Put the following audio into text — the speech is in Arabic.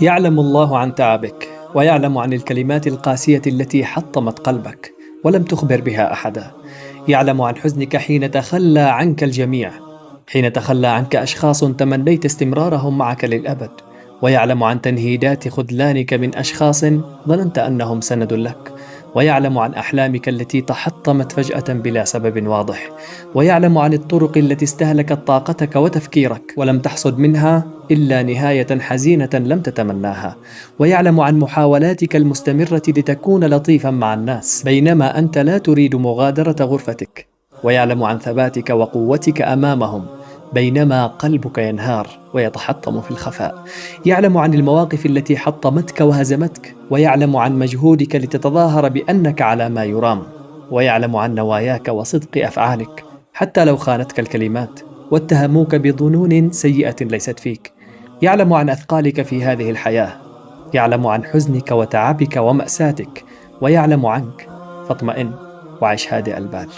يعلم الله عن تعبك، ويعلم عن الكلمات القاسية التي حطمت قلبك ولم تخبر بها أحدا. يعلم عن حزنك حين تخلى عنك الجميع، حين تخلى عنك أشخاص تمنيت استمرارهم معك للأبد. ويعلم عن تنهيدات خذلانك من أشخاص ظننت أنهم سند لك. ويعلم عن أحلامك التي تحطمت فجأة بلا سبب واضح. ويعلم عن الطرق التي استهلكت طاقتك وتفكيرك ولم تحصد منها إلا نهاية حزينة لم تتمناها. ويعلم عن محاولاتك المستمرة لتكون لطيفا مع الناس بينما أنت لا تريد مغادرة غرفتك. ويعلم عن ثباتك وقوتك أمامهم بينما قلبك ينهار ويتحطم في الخفاء. يعلم عن المواقف التي حطمتك وهزمتك، ويعلم عن مجهودك لتتظاهر بأنك على ما يرام. ويعلم عن نواياك وصدق أفعالك حتى لو خانتك الكلمات واتهموك بظنون سيئة ليست فيك. يعلم عن أثقالك في هذه الحياة، يعلم عن حزنك وتعبك ومأساتك، ويعلم عنك. فاطمئن وعش هادئ البال.